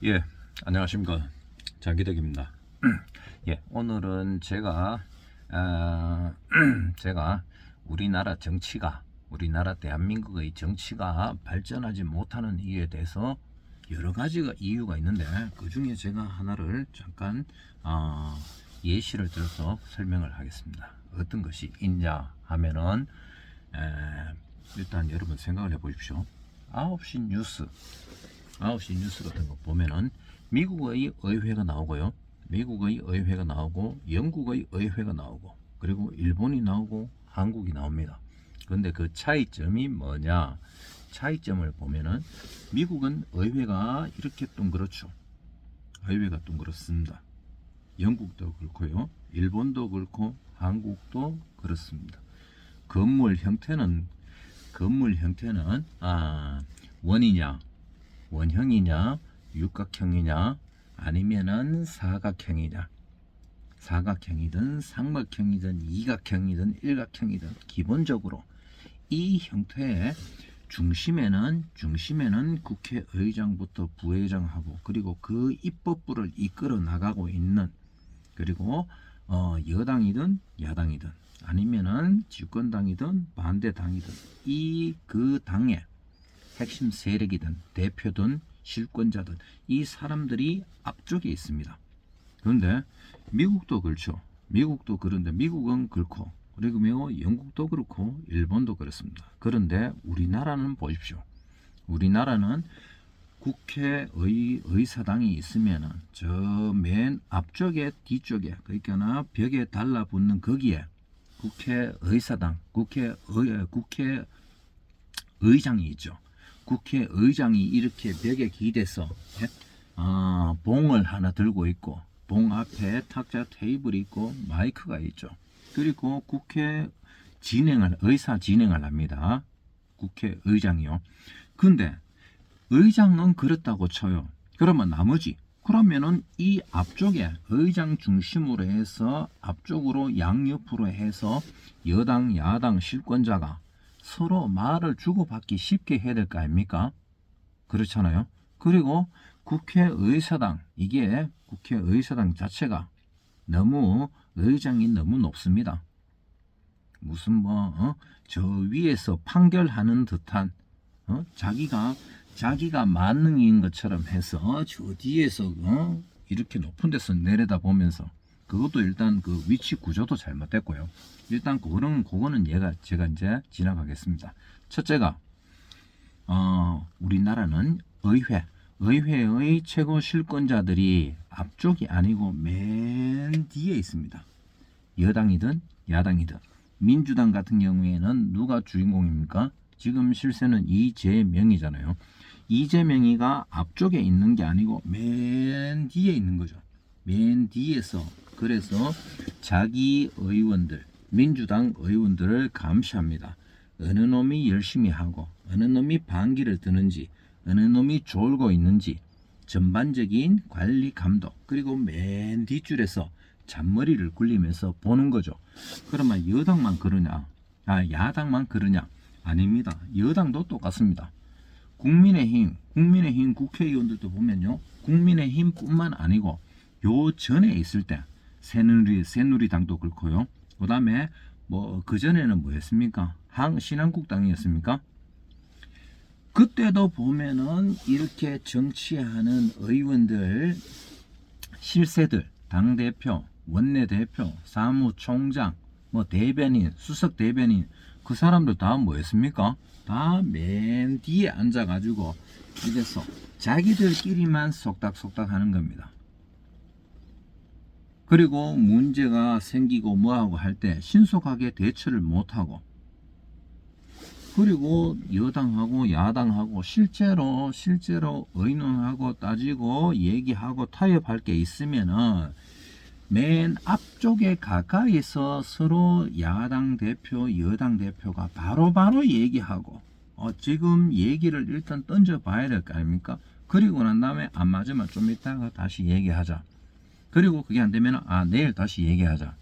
예, 안녕하십니까. 장기덕입니다. 예, 오늘은 제가 우리나라 대한민국의 정치가 발전하지 못하는 이유에 대해서 여러 가지가 이유가 있는데, 그 중에 제가 하나를 잠깐 예시를 들어서 설명을 하겠습니다. 어떤 것이 있냐 하면은, 일단 여러분 생각을 해보십시오. 9시 뉴스 같은 거 보면은 미국의 의회가 나오고요. 미국의 의회가 나오고 영국의 의회가 나오고 그리고 일본이 나오고 한국이 나옵니다. 그런데 그 차이점이 뭐냐? 차이점을 보면은 미국은 의회가 이렇게 둥그렇죠. 의회가 둥그렇습니다. 영국도 그렇고요. 일본도 그렇고 한국도 그렇습니다. 건물 형태는 원이냐, 원형이냐, 육각형이냐, 아니면은 사각형이냐. 사각형이든 삼각형이든 이각형이든 일각형이든 기본적으로 이 형태의 중심에는 국회의장부터 부의장하고 그리고 그 입법부를 이끌어 나가고 있는, 그리고 여당이든 야당이든 아니면은 집권당이든 반대당이든 그 당의 핵심 세력이든 대표든 실권자든 이 사람들이 앞쪽에 있습니다. 그런데 미국도 그렇죠. 그런데 미국은 그렇고 그리고 영국도 그렇고 일본도 그렇습니다. 그런데 우리나라는 보십시오. 우리나라는 국회의사당이 있으면은 저 맨 앞쪽에 뒤쪽에 그러니까 벽에 달라붙는 거기에 국회의장이 있죠. 국회의장이 이렇게 벽에 기대서 봉을 하나 들고 있고 봉 앞에 탁자 테이블이 있고 마이크가 있죠. 그리고 의사 진행을 합니다. 국회의장이요. 근데 의장은 그렇다고 쳐요. 그러면은 이 앞쪽에 의장 중심으로 해서 앞쪽으로 양옆으로 해서 여당 야당 실권자가 서로 말을 주고받기 쉽게 해야 될 거 아닙니까? 그렇잖아요. 그리고 이게 국회의사당 자체가 의장이 너무 높습니다. 무슨 저 위에서 판결하는 듯한 자기가 만능인 것처럼 해서 저 뒤에서 이렇게 높은 데서 내려다보면서, 그것도 일단 그 위치 구조도 잘못됐고요. 일단 그거는 제가 이제 지나가겠습니다. 첫째가 우리나라는 의회의 최고 실권자들이 앞쪽이 아니고 맨 뒤에 있습니다. 여당이든 야당이든. 민주당 같은 경우에는 누가 주인공입니까? 지금 실세는 이재명이잖아요. 이재명이가 앞쪽에 있는 게 아니고 맨 뒤에 있는 거죠. 맨 뒤에서 그래서 자기 의원들, 민주당 의원들을 감시합니다. 어느 놈이 열심히 하고 어느 놈이 반기를 드는지 어느 놈이 졸고 있는지 전반적인 관리 감독, 그리고 맨 뒷줄에서 잔머리를 굴리면서 보는 거죠. 그러면 야당만 그러냐? 아닙니다. 여당도 똑같습니다. 국민의힘 국회의원들도 보면요. 국민의힘뿐만 아니고 요 전에 있을 때 새누리당도 그렇고요. 그 다음에 그 전에는 뭐였습니까? 신한국당이었습니까? 그때도 보면은 이렇게 정치하는 의원들, 실세들, 당대표, 원내대표, 사무총장, 대변인, 수석 대변인, 그 사람들 다 뭐였습니까? 다 맨 뒤에 앉아가지고 이래서 자기들끼리만 속닥속닥 하는 겁니다. 그리고 문제가 생기고 뭐하고 할 때 신속하게 대처를 못하고, 그리고 여당하고 야당하고 실제로 의논하고 따지고 얘기하고 타협할 게 있으면은 맨 앞쪽에 가까이서 서로 야당 대표, 여당 대표가 바로바로 얘기하고 지금 얘기를 일단 던져봐야 될 거 아닙니까? 그리고 난 다음에 안 맞으면 좀 이따가 다시 얘기하자. 그리고 그게 안 되면 내일 다시 얘기하자.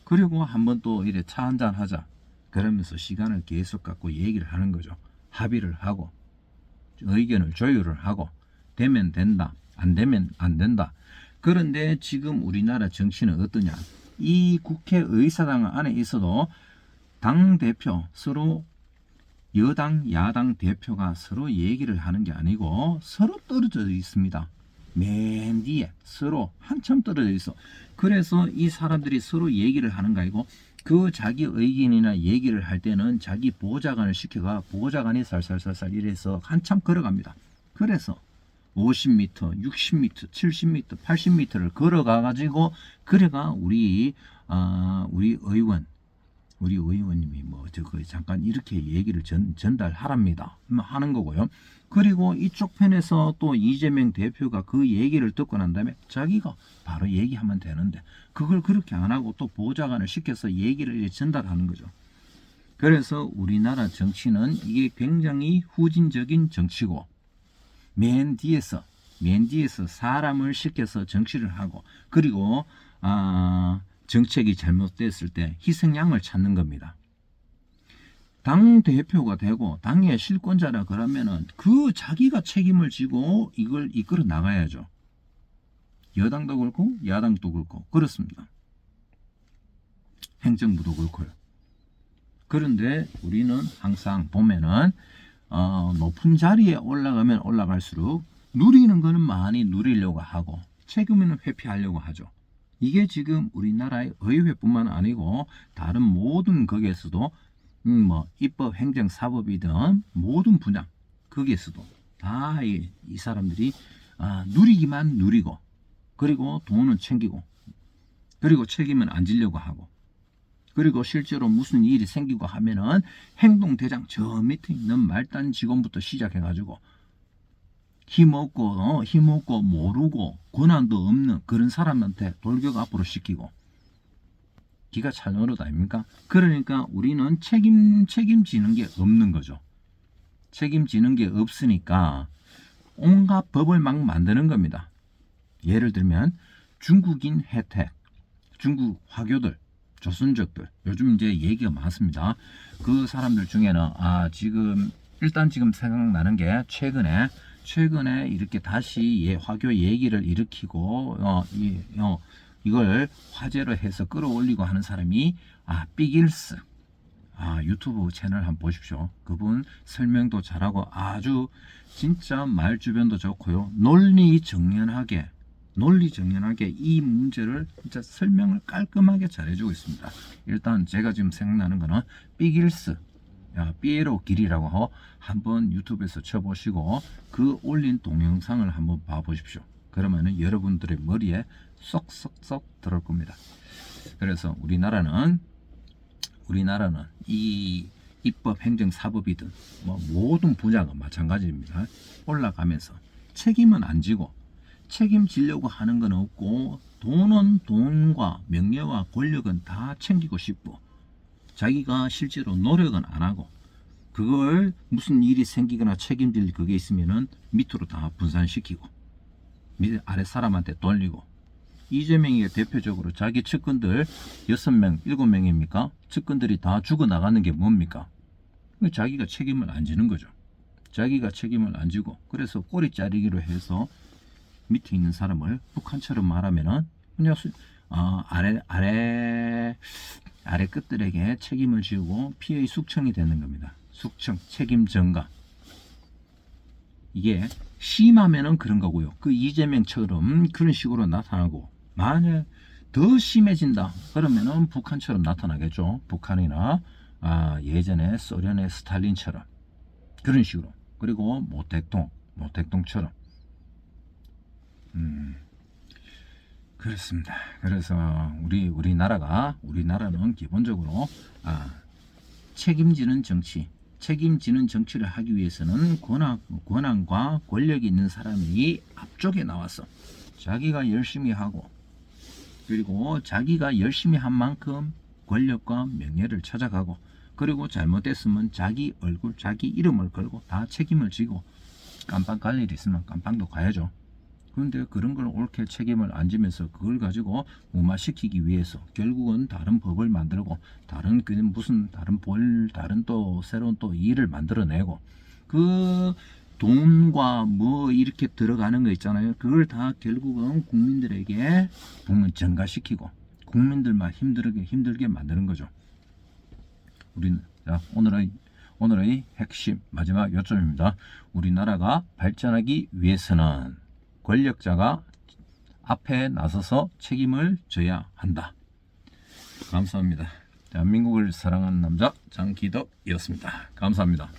그리고 한번 또 이래 차 한잔 하자. 그러면서 시간을 계속 갖고 얘기를 하는 거죠. 합의를 하고 의견을 조율을 하고 되면 된다, 안 되면 안 된다. 그런데 지금 우리나라 정치는 어떠냐? 이 국회의사당 안에 있어도 당 대표 서로 여당, 야당 대표가 서로 얘기를 하는 게 아니고 서로 떨어져 있습니다. 맨 뒤에 서로 한참 떨어져 있어. 그래서 이 사람들이 서로 얘기를 하는 거 아니고 그 자기 의견이나 얘기를 할 때는 자기 보좌관을 시켜가 보좌관이 살살살살 이래서 한참 걸어갑니다. 그래서 50m, 60m, 70m, 80m를 걸어가 가지고 그래가 우리 의원님이 잠깐 이렇게 얘기를 전달하랍니다. 하는 거고요. 그리고 이쪽 편에서 또 이재명 대표가 그 얘기를 듣고 난 다음에 자기가 바로 얘기하면 되는데 그걸 그렇게 안 하고 또 보좌관을 시켜서 얘기를 전달하는 거죠. 그래서 우리나라 정치는 이게 굉장히 후진적인 정치고 맨 뒤에서 사람을 시켜서 정치를 하고 그리고 정책이 잘못됐을 때 희생양을 찾는 겁니다. 당 대표가 되고 당의 실권자라 그러면은 그 자기가 책임을 지고 이걸 이끌어 나가야죠. 여당도 그렇고 야당도 그렇고 그렇습니다. 행정부도 그렇고요. 그런데 우리는 항상 보면은 높은 자리에 올라가면 올라갈수록 누리는 거는 많이 누리려고 하고 책임은 회피하려고 하죠. 이게 지금 우리나라의 의회뿐만 아니고 다른 모든 거기에서도 입법, 행정, 사법이든 모든 분야 거기에서도 다 이 사람들이 누리기만 누리고 그리고 돈은 챙기고 그리고 책임은 안 지려고 하고 그리고 실제로 무슨 일이 생기고 하면은 행동대장 저 밑에 있는 말단 직원부터 시작해가지고 힘없고 모르고 권한도 없는 그런 사람한테 돌격 앞으로 시키고 기가 찰 노릇 아닙니까? 그러니까 우리는 책임지는 게 없는 거죠. 책임지는 게 없으니까 온갖 법을 막 만드는 겁니다. 예를 들면 중국인 혜택, 중국 화교들, 조선족들 요즘 이제 얘기가 많습니다. 그 사람들 중에는 지금 생각나는 게 최근에 이렇게 다시 화교 얘기를 일으키고 이걸 화제로 해서 끌어올리고 하는 사람이 삐길스 유튜브 채널 한번 보십시오. 그분 설명도 잘하고 아주 진짜 말 주변도 좋고요. 논리 정연하게 이 문제를 진짜 설명을 깔끔하게 잘해주고 있습니다. 일단 제가 지금 생각나는 거는 삐길스 삐에로 길이라고 한번 유튜브에서 쳐보시고 그 올린 동영상을 한번 봐보십시오. 그러면은 여러분들의 머리에 쏙쏙쏙 들어올 겁니다. 그래서 우리나라는 이 입법, 행정, 사법이든 모든 분야가 마찬가지입니다. 올라가면서 책임은 안 지고 책임지려고 하는 건 없고 돈은 돈과 명예와 권력은 다 챙기고 싶고 자기가 실제로 노력은 안 하고 그걸 무슨 일이 생기거나 책임질 그게 있으면은 밑으로 다 분산시키고 밑에 아래 사람한테 돌리고 이재명이 대표적으로 자기 측근들 6명, 7명입니까? 측근들이 다 죽어나가는 게 뭡니까? 자기가 책임을 안 지는 거죠. 자기가 책임을 안 지고 그래서 꼬리 자르기로 해서 밑에 있는 사람을 북한처럼 말하면은 그냥 아래 끝들에게 책임을 지우고 피해의 숙청이 되는 겁니다. 숙청, 책임 전가. 이게 심하면은 그런 거고요. 그 이재명처럼 그런 식으로 나타나고 만약 더 심해진다 그러면은 북한처럼 나타나겠죠. 북한이나 예전에 소련의 스탈린처럼 그런 식으로. 그리고 모택동처럼. 그렇습니다. 그래서 우리나라는 기본적으로 책임지는 정치를 하기 위해서는 권한과 권력이 있는 사람이 앞쪽에 나와서 자기가 열심히 하고 그리고 자기가 열심히 한 만큼 권력과 명예를 찾아가고 그리고 잘못됐으면 자기 얼굴, 자기 이름을 걸고 다 책임을 지고 깜빵 갈 일이 있으면 깜빵도 가야죠. 그런데 그런 걸 옳게 책임을 안 지면서 그걸 가지고 무마시키기 위해서 결국은 다른 법을 만들고 다른 또 새로운 또 일을 만들어내고 그 돈과 뭐 이렇게 들어가는 거 있잖아요. 그걸 다 결국은 국민들에게 전가시키고 국민들만 힘들게 만드는 거죠. 우리는 자, 오늘의 핵심 마지막 요점입니다. 우리나라가 발전하기 위해서는 권력자가 앞에 나서서 책임을 져야 한다. 감사합니다. 대한민국을 사랑하는 남자 장기덕이었습니다. 감사합니다.